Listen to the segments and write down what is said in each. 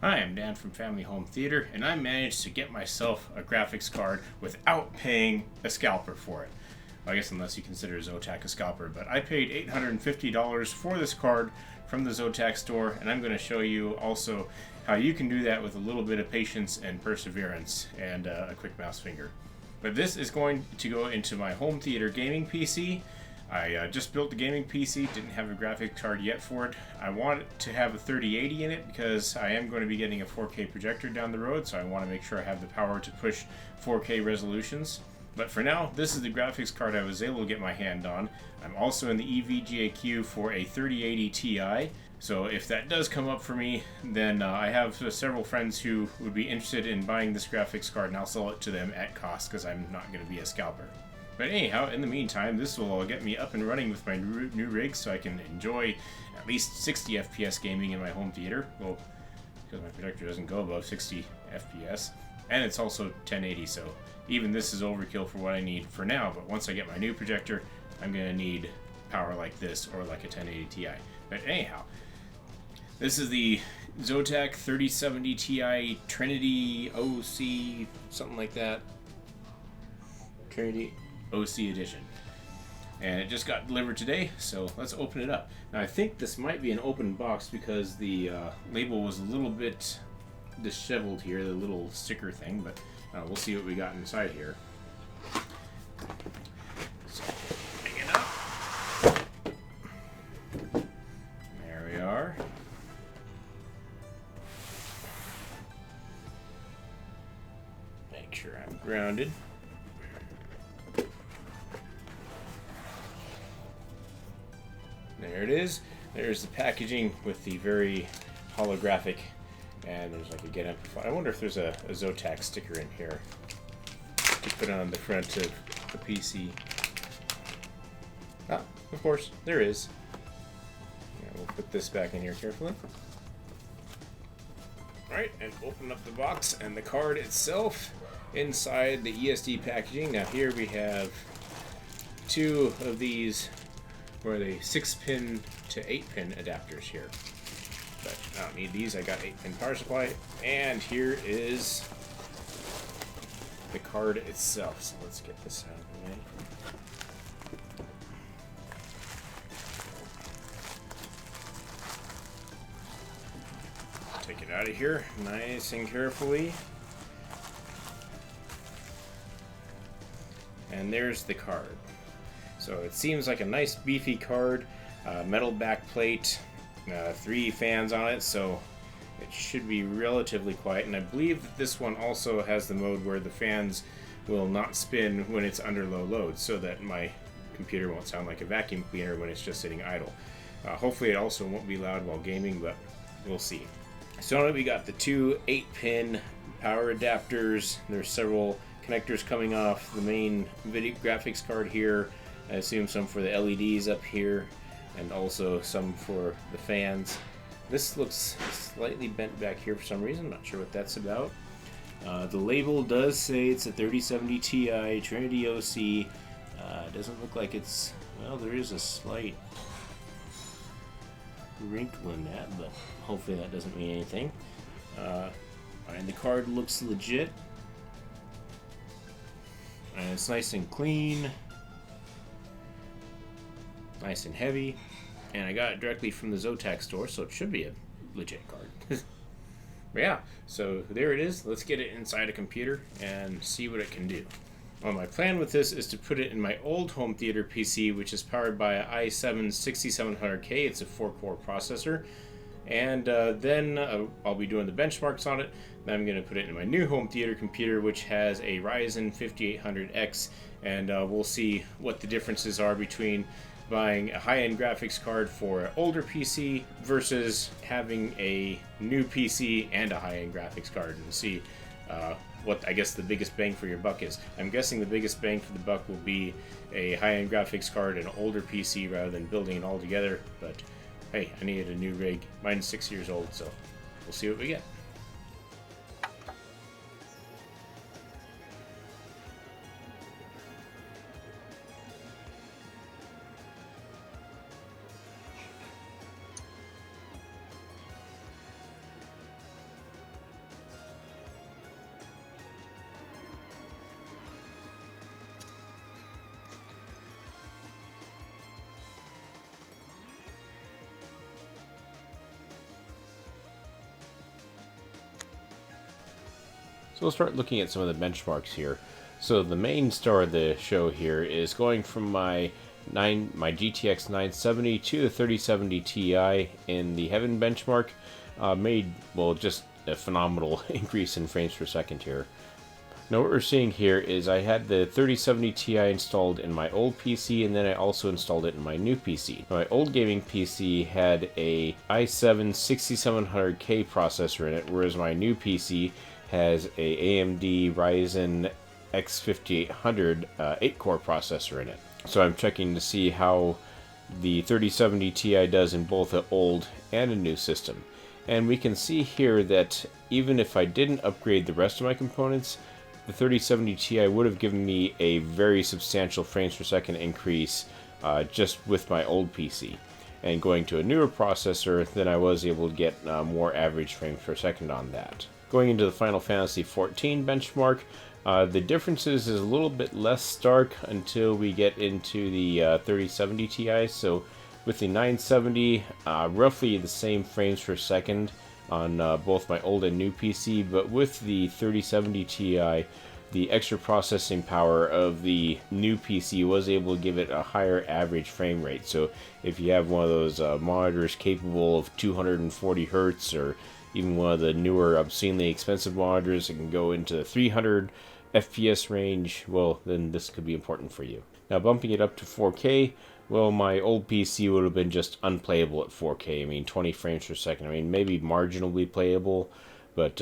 Hi, I'm Dan from Family Home Theater, and I managed to get myself a graphics card without paying a scalper for it. Well, I guess unless you consider Zotac a scalper, but I paid $850 for this card from the Zotac store, and I'm going to show you also how you can do that with a little bit of patience and perseverance and a quick mouse finger. But this is going to go into my home theater gaming PC. I just built the gaming PC, didn't have a graphics card yet for it. I want it to have a 3080 in it because I am going to be getting a 4K projector down the road, so I want to make sure I have the power to push 4K resolutions. But for now, this is the graphics card I was able to get my hand on. I'm also in the EVGA queue for a 3080 Ti, so if that does come up for me, then I have several friends who would be interested in buying this graphics card, and I'll sell it to them at cost because I'm not going to be a scalper. But anyhow, in the meantime, this will get me up and running with my new rig so I can enjoy at least 60 FPS gaming in my home theater. Well, because my projector doesn't go above 60 FPS. And it's also 1080, so even this is overkill for what I need for now. But once I get my new projector, I'm going to need power like this or like a 1080 Ti. But anyhow, this is the Zotac 3070 Ti Trinity OC, something like that. Trinity OC edition, and it just got delivered today, so let's open it up. Now I think this might be an open box because the label was a little bit disheveled here, the little sticker thing, but we'll see what we got inside here. So, hang it up. There we are. Make sure I'm grounded. There it is. There's the packaging with the very holographic, and there's like a get amplifier. I wonder if there's a Zotac sticker in here to put on the front of the PC. Ah, of course, there is. Yeah, we'll put this back in here carefully. Alright, and open up the box and the card itself inside the ESD packaging. Now here we have two of these for the 6-pin to 8-pin adapters here. But I don't need these, I got 8-pin power supply. And here is the card itself. So let's get this out of the way. Take it out of here nice and carefully. And there's the card. So it seems like a nice beefy card, metal back plate, 3 fans on it, so it should be relatively quiet. And I believe that this one also has the mode where the fans will not spin when it's under low load, so that my computer won't sound like a vacuum cleaner when it's just sitting idle. Hopefully it also won't be loud while gaming, but we'll see. So we got the 2 8-pin power adapters. There's several connectors coming off the main video graphics card here. I assume some for the LEDs up here, and also some for the fans. This looks slightly bent back here for some reason, not sure what that's about. The label does say it's a 3070 Ti Trinity OC. Doesn't look like it's, well, there is a slight wrinkle in that, but hopefully that doesn't mean anything. And the card looks legit, and it's nice and clean. Nice and heavy, and I got it directly from the Zotac store, so it should be a legit card. But yeah, so there it is. Let's get it inside a computer and see what it can do. Well, my plan with this is to put it in my old home theater PC, which is powered by an i7 6700K. It's a 4-core processor, and then I'll be doing the benchmarks on it. Then I'm going to put it in my new home theater computer, which has a Ryzen 5800X, and we'll see what the differences are between buying a high-end graphics card for an older PC versus having a new PC and a high-end graphics card, and see what I guess the biggest bang for your buck is. I'm guessing the biggest bang for the buck will be a high-end graphics card and an older PC rather than building it all together, but hey, I needed a new rig. Mine's 6 years old, so we'll see what we get. So we'll start looking at some of the benchmarks here. So the main star of the show here is going from my GTX 970 to the 3070 Ti in the Heaven benchmark. Made, well, just a phenomenal increase in frames per second here. Now what we're seeing here is I had the 3070 Ti installed in my old PC, and then I also installed it in my new PC. My old gaming PC had a i7 6700K processor in it, whereas my new PC has a AMD Ryzen X5800 8-core processor in it. So I'm checking to see how the 3070 Ti does in both an old and a new system. And we can see here that even if I didn't upgrade the rest of my components, the 3070 Ti would have given me a very substantial frames per second increase just with my old PC. And going to a newer processor, then I was able to get more average frames per second on that. Going into the Final Fantasy XIV benchmark, the differences is a little bit less stark until we get into the 3070 Ti. So with the 970, roughly the same frames per second on both my old and new PC, but with the 3070 Ti, the extra processing power of the new PC was able to give it a higher average frame rate. So if you have one of those monitors capable of 240 Hertz, or even one of the newer obscenely expensive monitors that can go into the 300 FPS range, well, then this could be important for you. Now bumping it up to 4K, well, my old PC would have been just unplayable at 4K. I mean, 20 frames per second. I mean, maybe marginally playable, but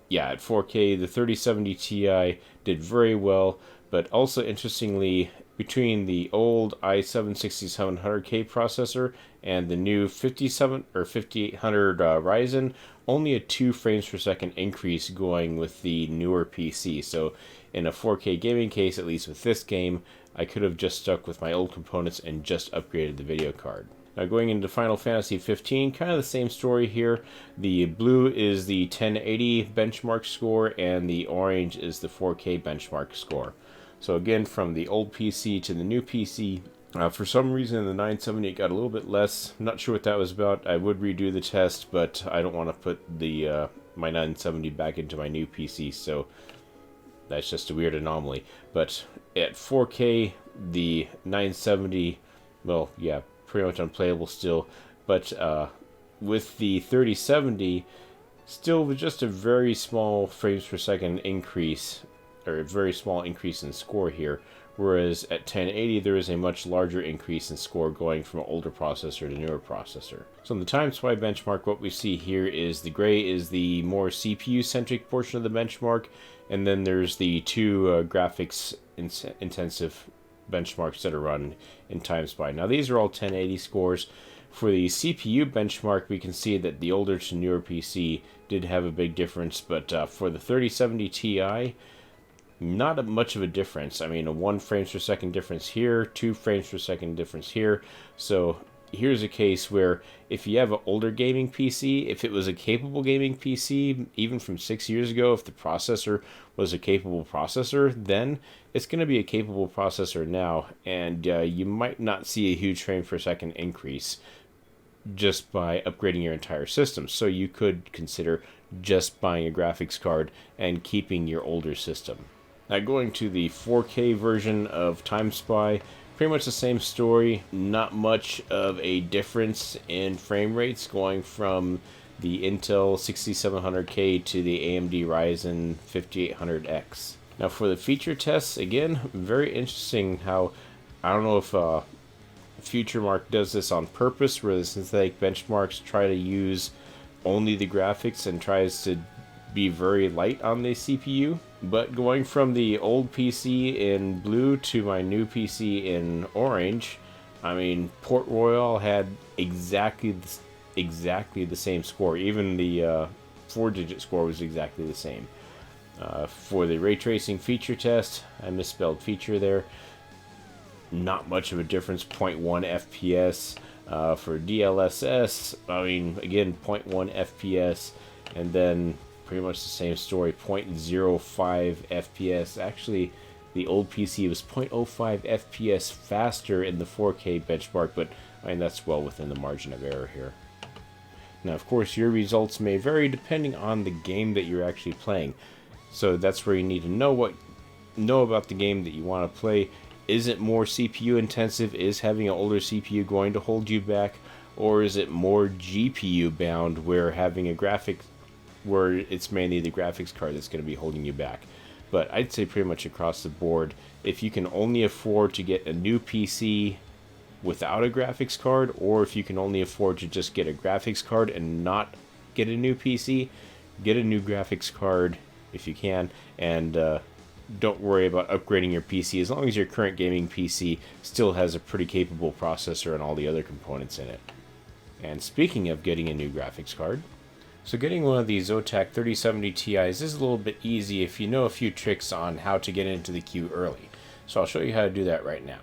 yeah, at 4K, the 3070 Ti did very well. But also, interestingly, between the old i7 6700K processor and the new 5800 Ryzen, only a 2 frames per second increase going with the newer PC. So in a 4K gaming case, at least with this game, I could have just stuck with my old components and just upgraded the video card. Now going into Final Fantasy 15, kind of the same story here. The blue is the 1080 benchmark score, and the orange is the 4K benchmark score. So again, from the old PC to the new PC, for some reason in the 970 it got a little bit less. I'm not sure what that was about. I would redo the test, but I don't want to put the my 970 back into my new PC, so that's just a weird anomaly. But at 4K, the 970, well, yeah, pretty much unplayable still. But with the 3070, still with just a very small frames per second increase, or a very small increase in score here. Whereas at 1080, there is a much larger increase in score going from an older processor to newer processor. So in the Time Spy benchmark, what we see here is the gray is the more CPU-centric portion of the benchmark, and then there's the two graphics-intensive benchmarks that are run in Time Spy. Now these are all 1080 scores. For the CPU benchmark, we can see that the older to newer PC did have a big difference, but for the 3070 Ti, not much of a difference. I mean, a 1 frames per second difference here, 2 frames per second difference here. So here's a case where if you have an older gaming PC, if it was a capable gaming PC, even from 6 years ago, if the processor was a capable processor, then it's going to be a capable processor now, and you might not see a huge frame per second increase just by upgrading your entire system. So you could consider just buying a graphics card and keeping your older system. Now going to the 4K version of Time Spy, pretty much the same story, not much of a difference in frame rates going from the Intel 6700K to the AMD Ryzen 5800X. Now for the feature tests, again, very interesting how, I don't know if FutureMark does this on purpose, where the synthetic benchmarks try to use only the graphics and tries to be very light on the CPU. But going from the old PC in blue to my new PC in orange, I mean, Port Royal had exactly the same score. Even the 4-digit score was exactly the same. For the ray tracing feature test, I misspelled feature there. Not much of a difference, 0.1 FPS. For DLSS, I mean, again, 0.1 FPS, and then pretty much the same story, 0.05 FPS. Actually, the old PC was 0.05 FPS faster in the 4K benchmark, but I mean, that's well within the margin of error here. Now, of course, your results may vary depending on the game that you're actually playing. So that's where you need to know about the game that you want to play. Is it more CPU intensive? Is having an older CPU going to hold you back? Or is it more GPU bound where having a where it's mainly the graphics card that's going to be holding you back? But I'd say pretty much across the board, if you can only afford to get a new PC without a graphics card, or if you can only afford to just get a graphics card and not get a new PC, get a new graphics card if you can, and don't worry about upgrading your PC as long as your current gaming PC still has a pretty capable processor and all the other components in it. And speaking of getting a new graphics card, so getting one of these Zotac 3070 Ti's is a little bit easy if you know a few tricks on how to get into the queue early. So I'll show you how to do that right now.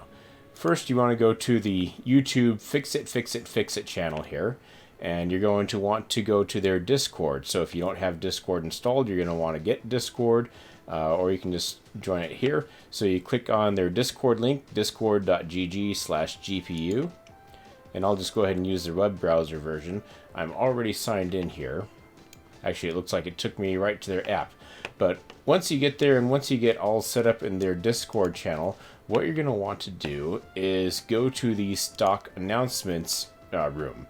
First, you want to go to the YouTube Fix It channel here, and you're going to want to go to their Discord. So if you don't have Discord installed, you're going to want to get Discord, or you can just join it here. So you click on their Discord link, discord.gg/GPU, and I'll just go ahead and use the web browser version. I'm already signed in here. Actually, it looks like it took me right to their app. But once you get there and once you get all set up in their Discord channel, what you're going to want to do is go to the stock announcements room.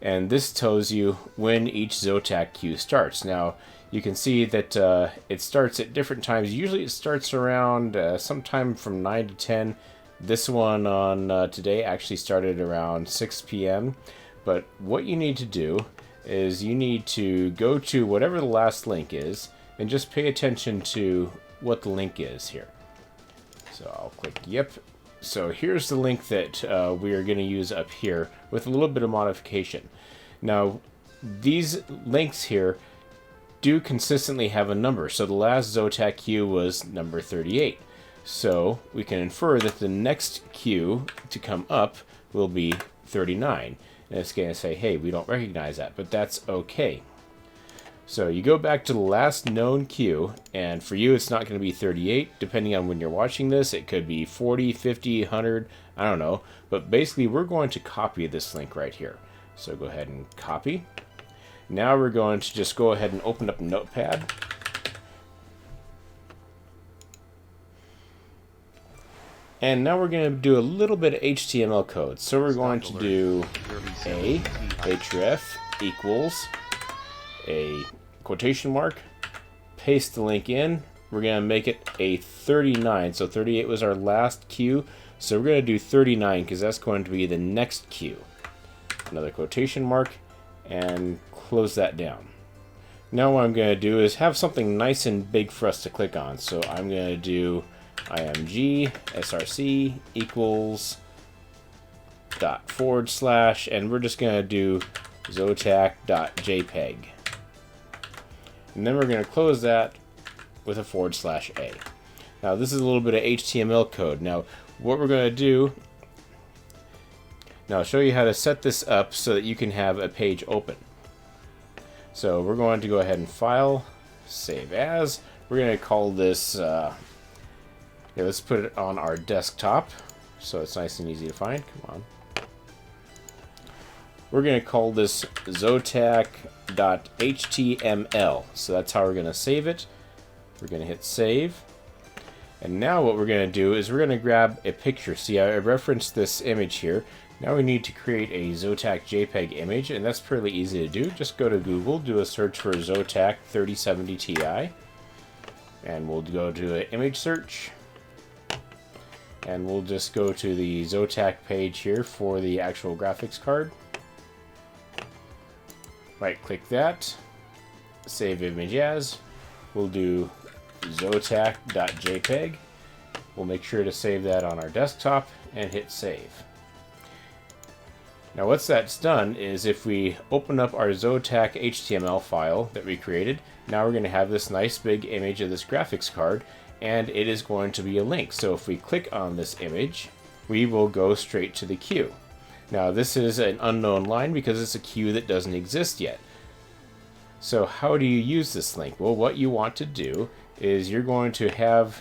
And this tells you when each Zotac queue starts. Now, you can see that it starts at different times. Usually it starts around sometime from 9 to 10. This one on today actually started around 6 p.m. But what you need to do is you need to go to whatever the last link is and just pay attention to what the link is here. So I'll click yep. So here's the link that we are going to use up here with a little bit of modification. Now, these links here do consistently have a number. So the last Zotac queue was number 38. So we can infer that the next queue to come up will be 39. And it's going to say, hey, we don't recognize that, but that's okay. So you go back to the last known queue, and for you it's not going to be 38. Depending on when you're watching this, it could be 40, 50, 100, I don't know. But basically we're going to copy this link right here. So go ahead and copy. Now we're going to just go ahead and open up Notepad. And now we're going to do a little bit of HTML code. So we're going to do href equals a quotation mark, paste the link in. We're going to make it a 39. So 38 was our last queue. So we're going to do 39 because that's going to be the next queue. Another quotation mark and close that down. Now what I'm going to do is have something nice and big for us to click on. So I'm going to do img src equals // and we're just going to do zotac.jpg. And then we're going to close that with a /a. Now this is a little bit of HTML code. Now what we're going to do, now I'll show you how to set this up so that you can have a page open. So we're going to go ahead and file, save as. We're going to call this, let's put it on our desktop so it's nice and easy to find. Come on. We're going to call this zotac.html. So that's how we're going to save it. We're going to hit save. And now what we're going to do is we're going to grab a picture. See, I referenced this image here. Now we need to create a Zotac JPEG image, and that's pretty easy to do. Just go to Google, do a search for Zotac 3070 Ti, and we'll go to an image search. And we'll just go to the Zotac page here for the actual graphics card. Right click that, save image as. We'll do zotac.jpg. We'll make sure to save that on our desktop and hit save. Now once that's done is if we open up our Zotac HTML file that we created, now we're going to have this nice big image of this graphics card, and it is going to be a link. So if we click on this image, we will go straight to the queue. Now this is an unknown line because it's a queue that doesn't exist yet. So how do you use this link? Well, what you want to do is you're going to have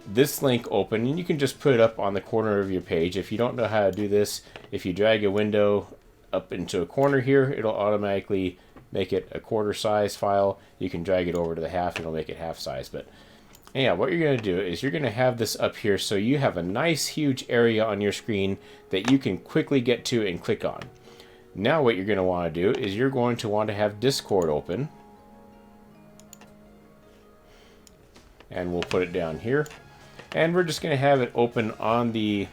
this link open, and you can just put it up on the corner of your page. If you don't know how to do this, if you drag a window up into a corner here, it'll automatically make it a quarter size file. You can drag it over to the half and it'll make it half size. But yeah, what you're going to do is you're going to have this up here so you have a nice huge area on your screen that you can quickly get to and click on. Now what you're going to want to do is you're going to want to have Discord open. And we'll put it down here. And we're just going to have it open on the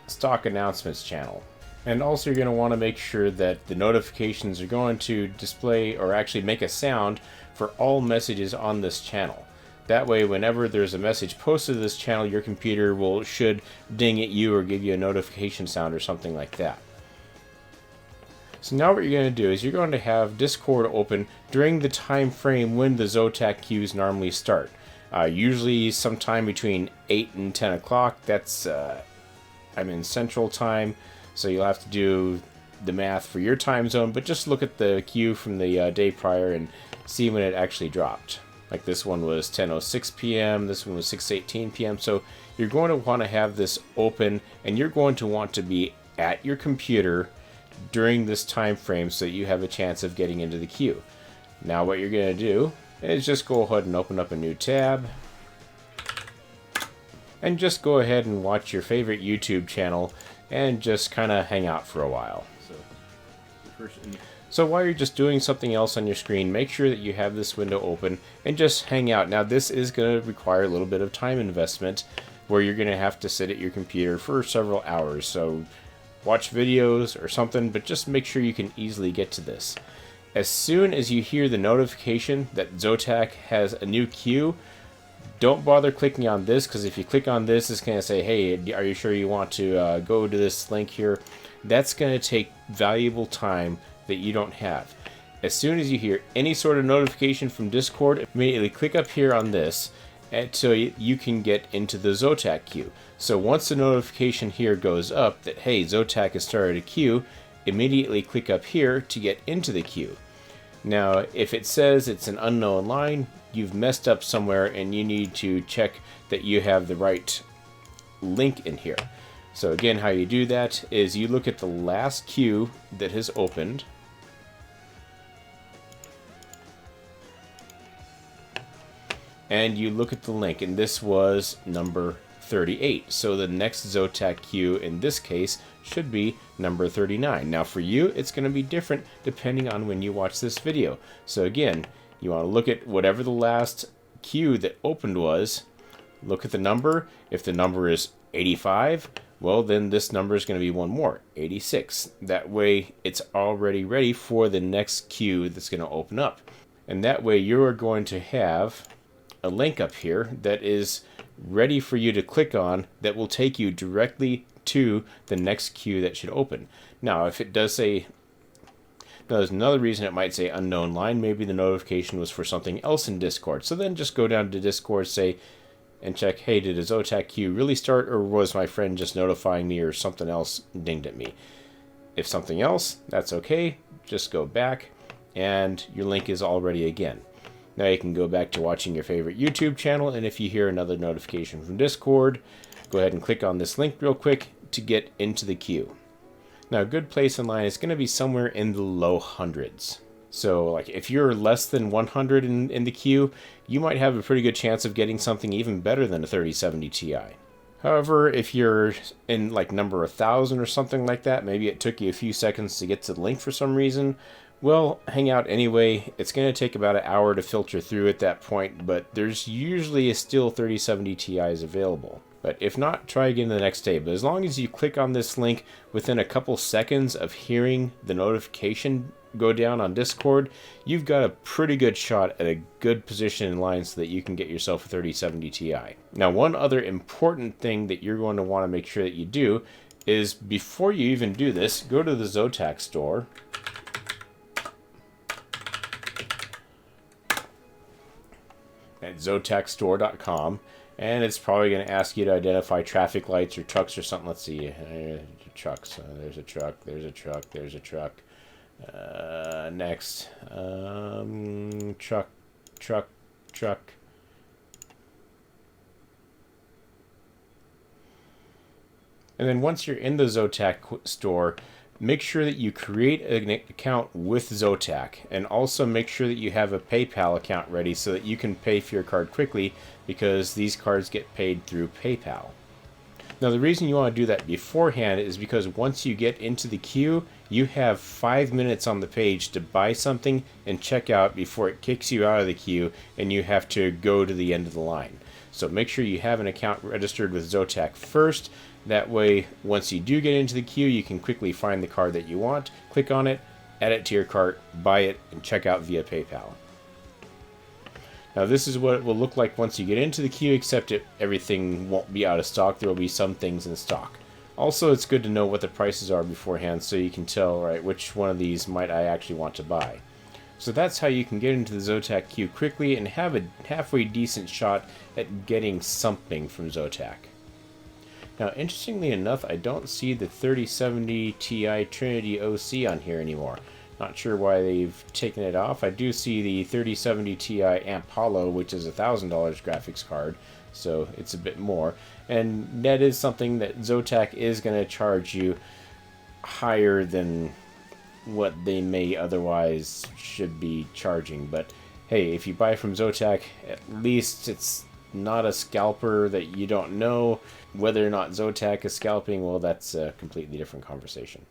stock announcements channel. And also you're going to want to make sure that the notifications are going to display or actually make a sound for all messages on this channel. That way whenever there's a message posted to this channel, your computer should ding at you or give you a notification sound or something like that. So now what you're going to do is you're going to have Discord open during the time frame when the Zotac queues normally start. Usually sometime between 8 and 10 o'clock. That's I'm in Central Time, so you'll have to do the math for your time zone, but just look at the queue from the day prior and see when it actually dropped. Like this one was 10:06 p.m., this one was 6:18 p.m. So you're going to want to have this open, and you're going to want to be at your computer during this time frame so that you have a chance of getting into the queue. Now what you're going to do is just go ahead and open up a new tab and just go ahead and watch your favorite YouTube channel and just kind of hang out for a while. So while you're just doing something else on your screen, make sure that you have this window open and just hang out. Now this is going to require a little bit of time investment where you're going to have to sit at your computer for several hours. So watch videos or something, but just make sure you can easily get to this. As soon as you hear the notification that Zotac has a new queue, don't bother clicking on this, because if you click on this, it's going to say, hey, are you sure you want to go to this link here? That's going to take valuable time that you don't have. As soon as you hear any sort of notification from Discord, immediately click up here on this so you can get into the Zotac queue. So once the notification here goes up that, hey, Zotac has started a queue, immediately click up here to get into the queue. Now, if it says it's an unknown line, you've messed up somewhere and you need to check that you have the right link in here. So again, how you do that is you look at the last queue that has opened. And you look at the link, and this was number 38. So the next Zotac queue in this case should be number 39. Now for you, it's going to be different depending on when you watch this video. So again, you want to look at whatever the last queue that opened was, look at the number. If the number is 85, well then this number is going to be one more, 86. That way it's already ready for the next queue that's going to open up. And that way you're going to have a link up here that is ready for you to click on that will take you directly to the next queue that should open. Now, if it does say, now there's another reason it might say unknown line. Maybe the notification was for something else in Discord. So then just go down to Discord, say, and check, hey, did a Zotac queue really start, or was my friend just notifying me, or something else dinged at me? If something else, that's okay. Just go back, and your link is all ready again. Now you can go back to watching your favorite YouTube channel, and if you hear another notification from Discord, go ahead and click on this link real quick to get into the queue. Now a good place in line is going to be somewhere in the low hundreds. So like if you're less than 100 in the queue, you might have a pretty good chance of getting something even better than a 3070 Ti. However, if you're in like number 1,000 or something like that, maybe it took you a few seconds to get to the link for some reason, well, hang out anyway. It's going to take about an hour to filter through at that point, but there's usually still 3070 Ti's available. But if not, try again the next day. But as long as you click on this link within a couple seconds of hearing the notification go down on Discord, you've got a pretty good shot at a good position in line so that you can get yourself a 3070 Ti. Now, one other important thing that you're going to want to make sure that you do is before you even do this, go to the Zotac store. At zotacstore.com, and it's probably going to ask you to identify traffic lights or trucks or something. Let's see, trucks. There's a truck. There's a truck. There's a truck. Next, truck. And then once you're in the Zotac store, Make sure that you create an account with Zotac, and also make sure that you have a PayPal account ready so that you can pay for your card quickly, because these cards get paid through PayPal. Now the reason you want to do that beforehand is because once you get into the queue, you have 5 minutes on the page to buy something and check out before it kicks you out of the queue and you have to go to the end of the line. So make sure you have an account registered with Zotac first. That way, once you do get into the queue, you can quickly find the card that you want, click on it, add it to your cart, buy it, and check out via PayPal. Now this is what it will look like once you get into the queue, except everything won't be out of stock. There will be some things in stock. Also, it's good to know what the prices are beforehand so you can tell, right, which one of these might I actually want to buy. So that's how you can get into the Zotac queue quickly and have a halfway decent shot at getting something from Zotac. Now, interestingly enough, I don't see the 3070 Ti Trinity OC on here anymore. Not sure why they've taken it off. I do see the 3070 Ti Amp Holo, which is a $1,000 graphics card, so it's a bit more. And that is something that Zotac is going to charge you higher than what they may otherwise should be charging. But hey, if you buy from Zotac, at least it's not a scalper that you don't know. Whether or not Zotac is scalping, well, that's a completely different conversation.